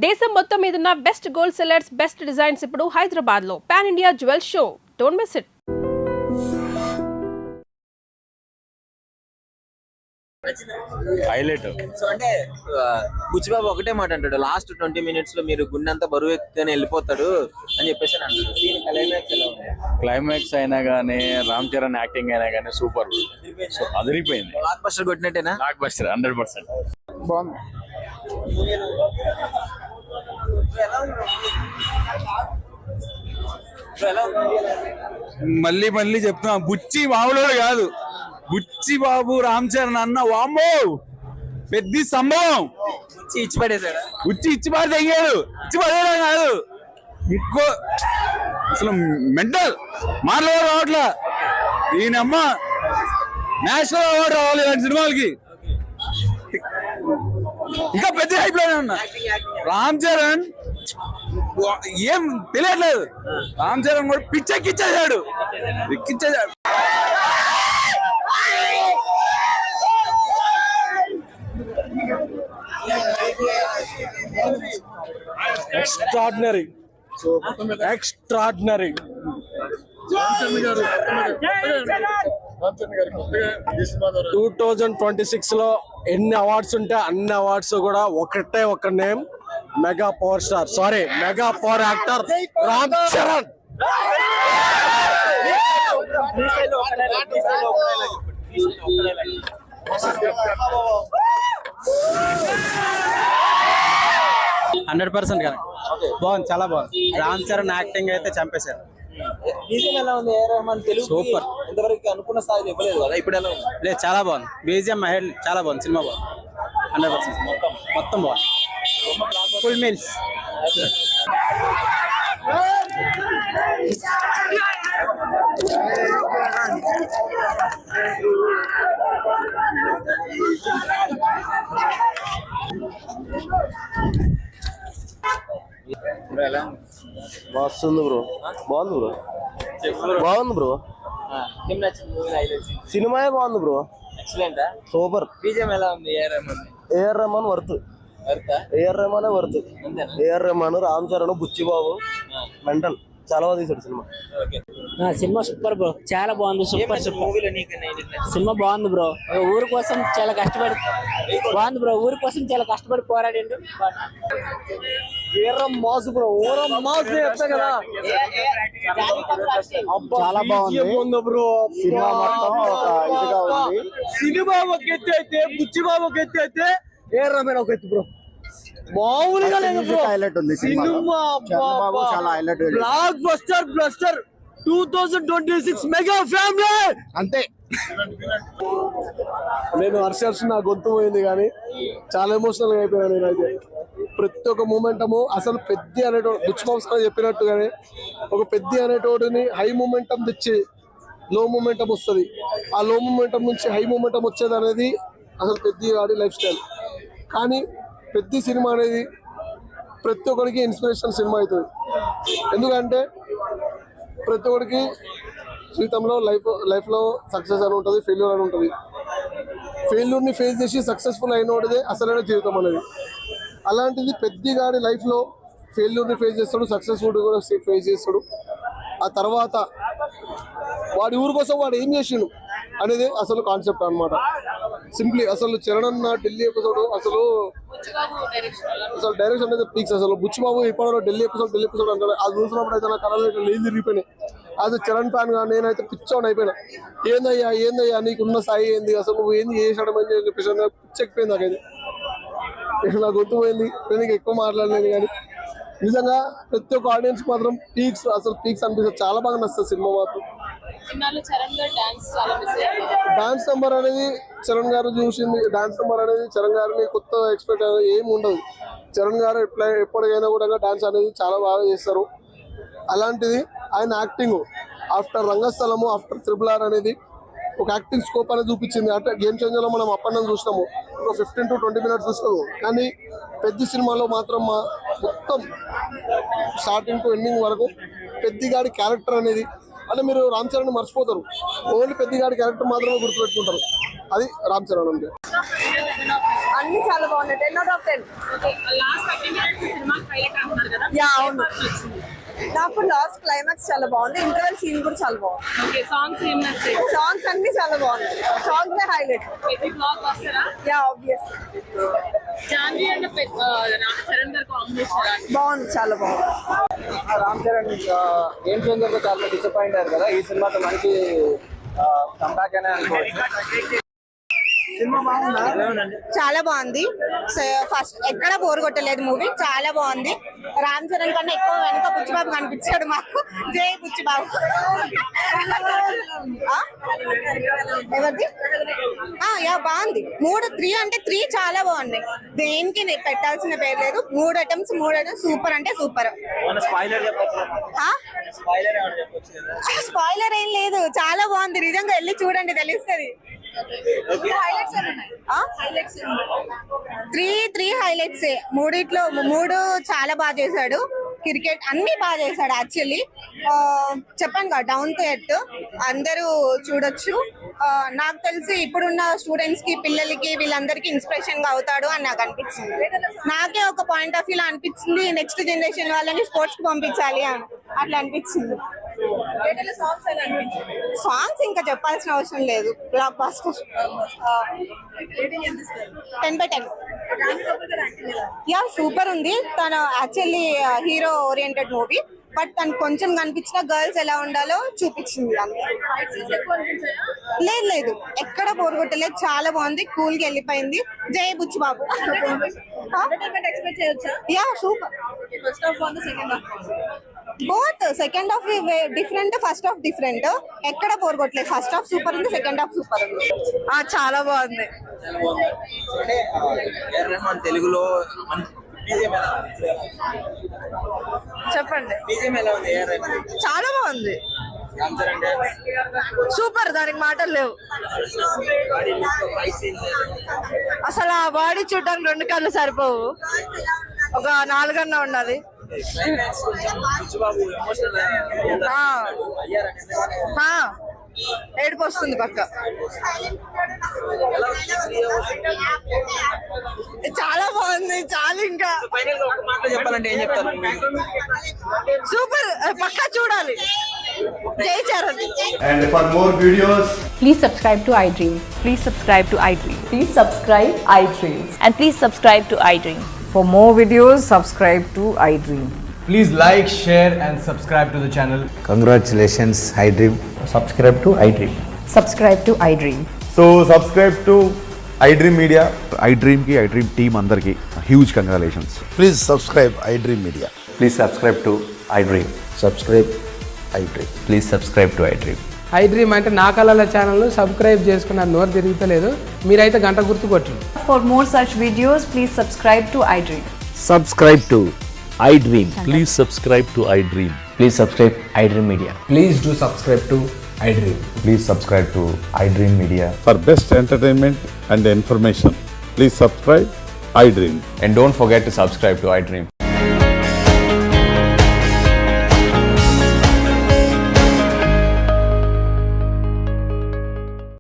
దేశం మొత్తం మీదున్న best gold sellers, best designs ఇప్పుడు హైదరాబాద్ లో pan India jewel show. Don't miss it. Highlight. So అంటే బుచ్చిబాబు ఒకటే మాట అంటాడు, లాస్ట్ 20 minutes లో మీరు గుండె అంతా బరువు ఎక్కని వెళ్ళిపోతాడు అని చెప్పేసి అంటాడు. క్లైమాక్స్ అయినా గానీ, రామ్ చరణ్ యాక్టింగ్ అయినా గానీ సూపర్, అదిరిపోయింది. బ్లాక్ బస్టర్ కొట్టినట్టేనా? Blockbuster 100%. బాగుంది. మళ్ళీ మళ్ళీ చెప్తున్నా, బుచ్చి బాబులో కాదు, బుచ్చి బాబు రామ్ చరణ్ అన్న వామ్మో పెద్ద సంభవం. ఇచ్చి పడేసాడా? ఇచ్చి పడి తెగాడు, ఇచ్చి పడేయడం కాదు, ఇంకో అసలు మెంటల్ మాటలు రావట్లా. ఈయనమ్మ నేషనల్ అవార్డు రావాలి ఇలాంటి సినిమాలకి. ఇంకా పెద్ద హైప్ లోనే ఉన్నా. రామ్ చరణ్ ఏం తెలియట్లేదు, రామ్ చరణ్ కూడా పిచ్చెక్కిచ్చేసాడు, ఎక్కిచ్చేసాడు. Extraordinary, extraordinary. 2026 లో ఎన్ని అవార్డ్స్ ఉంటే అన్ని అవార్డ్స్ కూడా ఒకటే ఒక name, mega power star, sorry mega power actor Ram Charan. బాగుంది, చాలా బాగుంది. రామ్ చరణ్ యాక్టింగ్ అయితే చంపేశారు. బీజిఎం ఎలా ఉంది? ఏ రెహమాన్ తెలుగు సూపర్. ఇంతవరకు అనుకున్న స్థాయిలో ఇవ్వలేదు కదా, ఇప్పుడు ఎలా ఉంది? లేదు, చాలా బాగుంది. బీజిఎం హెడ్ చాలా బాగుంది. సినిమా బాగుంది, 100%. మొత్తం బాగుంది, ఫుల్ మీల్స్. వస్తుంది బ్రో, బాగుంది బ్రో, బాగుంది బ్రో, ఏం నచ్చింది మూవీ హైలైట్స్? సినిమా బాగుంది బ్రో, ఎక్సలెంట్. సూపర్. బీజిఎం ఎలా ఉంది? ఏఆర్ రెహమాన్ వర్త్, ఏఆర్ రెహమానే worth. AR Rahman, Ram Charan, Buchibabu mental, చాలా బాగా తీసాడు సినిమా. సినిమా సూపర్ బ్రో, చాలా బాగుంది. సూపర్ సూపర్ మూవీలో సినిమా బాగుంది బ్రో. ఊరు కోసం చాలా కష్టపడి బాగుంది బ్రో, ఊరి కోసం చాలా కష్టపడి పోరాడిండు. మాస్ బ్రో, మాస్ చెప్తా కదా, చాలా బాగుంది బ్రో. సినిమా మొత్తం ఒక ఇదిగా ఉంది. సినిమా ఒక ఎత్తి అయితే, బుచ్చిబాబు ఒక ఎత్తి అయితే, ఏఆర్ రెహమాన్ ఒక ఎత్తి బ్రో, మామూలుగా లేదు బ్రో. హైలైట్ ఉంది సినిమా, చాలా highlight. Block buster bluster 2026 mega family అంతే. నేను హర్షర్స్, నా గొంతు పోయింది కానీ చాలా ఎమోషనల్ గా అయిపోయాను నేనైతే. ప్రతి ఒక్క మూమెంటము అసలు పెద్ద అనేటోడు, బుచ్చిబాబు చెప్పినట్టుగానే ఒక పెద్ద అనేటోడిని హై మూమెంటం తెచ్చి లో మూమెంటం వస్తుంది, ఆ లో మూమెంటం నుంచి హై మూమెంటం వచ్చేది అనేది అసలు పెద్ద వాడి లైఫ్ స్టైల్. కానీ పెద్ద సినిమా అనేది ప్రతి ఒక్కరికి ఇన్స్పిరేషన్ సినిమా అవుతుంది. ఎందుకంటే ప్రతి ఒక్కరికి జీవితంలో లైఫ్లో సక్సెస్ అని ఉంటుంది, ఫెయిల్యూర్ అని ఉంటుంది. ఫెయిల్యూర్ని ఫేస్ చేసి సక్సెస్ఫుల్ అయినోడిదే అసలైన జీవితం అనేది. అలాంటిది పెద్దగాడి లైఫ్లో ఫెయిల్యూర్ని ఫేస్ చేస్తాడు, సక్సెస్ఫుల్ కూడా ఫేస్ చేస్తాడు. ఆ తర్వాత వాడి ఊరి కోసం వాడు ఏం చేసిండు అనేది అసలు కాన్సెప్ట్ అనమాట. సింప్లీ అసలు చరణ్ అన్న ఢిల్లీ ఎపిసోడ్ అసలు డైరెక్షన్ అనేది పీక్స్. అసలు బుచ్చిబాబు ఇప్పటిలో ఢిల్లీ ఎపిసోడ్ అంటారు. అది చూసినప్పుడు అయితే నా కళలో నీళ్ళు తిరిగిపోయినాయి. అది చరణ్ ఫ్యాన్ గా నేనైతే పిచ్చోని అయిపోయినా. ఏందయ్యా నీకున్న స్థాయి ఏంది, అసలు నువ్వు ఏంది చేసాడని చెప్పేసి పిచ్చెక్కిపోయింది నాకైతే. నా గుర్తుపోయింది, నేను ఎక్కువ మాట్లాడలేదు కానీ నిజంగా ప్రతి ఒక్క ఆడియన్స్ మాత్రం పీక్స్ అనిపిస్తుంది. చాలా బాగా నచ్చుతుంది సినిమా మాత్రం. డాన్స్ నెంబర్ అనేది చరణ్ గారు చూసింది, డాన్స్ నెంబర్ అనేది చరణ్ గారిని కొత్త ఎక్స్పెక్ట్ అనేది ఏమి ఉండదు. చరణ్ గారు ఎప్పటికైనా కూడా డాన్స్ అనేది చాలా బాగా చేస్తారు. అలాంటిది ఆయన యాక్టింగ్ ఆఫ్టర్ రంగస్థలము, ఆఫ్టర్ RRR అనేది ఒక యాక్టింగ్ స్కోప్ అనేది చూపించింది. అంటే గేమ్ చేంజర్లో మనం అప్పటి చూసినాము, ఒక 15 to 20 minutes చూసినాము. కానీ పెద్ద సినిమాలో మాత్రం మొత్తం స్టార్టింగ్ టు ఎండింగ్ వరకు పెద్దగాడి క్యారెక్టర్ అనేది, అంటే మీరు రామ్ చరణ్ మర్చిపోతారు, ఓన్లీ పెద్దగాడి క్యారెక్టర్ మాత్రమే గుర్తుపెట్టుకుంటారు. అది రామ్ చరణ్ అంటే. అన్ని చాలా బాగున్నాయి. 10 out of 10. యా అవును. నాకు లాస్ట్ క్లైమాక్స్ చాలా బాగుంది. ఇంటర్వెల్ సీన్ కూడా చాలా బాగుంది. సాంగ్స్ అన్ని చాలా బాగున్నాయి. Songs highlight. యా ఆబ్వియస్ బాగుంది, చాలా బాగుంది. రామ్ చరణ్ గేమ్ చేంజర్ తో చాలా డిసప్పాయింట్ అయ్యారు కదా, ఈ సినిమాతో మంచి కంబ్యాక్ అనే అనుకోవచ్చు. చాలా బాగుంది. ఫస్ట్ ఎక్కడ బోర్ కొట్టలేదు మూవీ, చాలా బాగుంది. రామ్ చరణ్ కన్నా ఎక్కువ వెనక బుచ్చిబాబు కనిపించాడు మాకు. జై బుచ్చిబాబు. ఎవరిది? యా బాగుంది. 3 అంటే 3 చాలా బాగున్నాయి. దేనికి పెట్టాల్సిన పేరు లేదు. 3 అటెంప్ట్స్ సూపర్ అంటే సూపర్. స్పాయిలర్ ఏం లేదు, చాలా బాగుంది. నిజంగా వెళ్ళి చూడండి, తెలుస్తుంది. 3 హైలైట్స్. 3 చాలా బాగా చేశాడు. క్రికెట్ అన్ని బాగా చేశాడు. యాక్చువల్లీ చెప్పాను కదా, డౌన్ టు ఎర్త్, అందరూ చూడొచ్చు. నాకు తెలిసి ఇప్పుడున్న స్టూడెంట్స్ కి, పిల్లలకి, వీళ్ళందరికీ ఇన్స్పిరేషన్ గా అవుతాడు అని నాకు అనిపించింది. నాకే ఒక పాయింట్ ఆఫ్ వ్యూ లో అనిపించింది, నెక్స్ట్ జనరేషన్ వాళ్ళని స్పోర్ట్స్ కి పంపించాలి అని అట్లా అనిపించింది. సాంగ్స్ ఇంకా చెప్పాల్సిన అవసరం లేదు. Black buster. 10/10. యా సూపర్ ఉంది. తను actually hero oriented movie, but తను కొంచెం కనిపించిన గర్ల్స్ ఎలా ఉండాలో చూపించింది. లేదు ఎక్కడ బోర్ కొట్టలేదు, చాలా బాగుంది. కూల్ గా వెళ్ళిపోయింది. జై Buchibabu. Yeah super. Both second half different, first half different. ఎక్కడ బోర్ కొట్టలేదు. ఫస్ట్ హాఫ్ సూపర్ ఉంది, సెకండ్ హాఫ్ సూపర్ ఉంది. చాలా బాగుంది. తెలుగులో చెప్పండి. చాలా బాగుంది, సూపర్. దానికి మాటలు లేవు. అసలు ఆ బాడీ చూడడానికి 2 కళ్ళు సరిపోవు, ఒక 4 అన్నా ఉన్నది. ఏడుపు వస్తుంది పక్క. చాలా బాగుంది, చాలా. ఇంకా చెప్పాలంటే ఏం చెప్తారు? సూపర్, పక్కా చూడాలి. జై Charan. And for more videos, Please subscribe to iDream. Please subscribe to iDream. Please subscribe iDream. And please subscribe to iDream. For more videos, subscribe to iDream. please like, share and subscribe to the channel. Congratulations, iDream. Subscribe to iDream. Subscribe to iDream. So subscribe to iDream Media. iDream ki iDream team andarki huge congratulations. Please subscribe iDream Media. Please subscribe to iDream. Subscribe iDream. Please subscribe to iDream. iDream అంటే నా కళల channel subscribe చేసుకున్న నోరు తిరుగుతలేదు, మీరైతే గంట గుర్తు కొట్టండి. For more such videos, please subscribe to iDream. Subscribe to iDream. Please subscribe to iDream. Please subscribe iDream Media. Please do subscribe to iDream. Please subscribe to iDream Media. For best entertainment and information, please subscribe iDream. And don't forget to subscribe to iDream.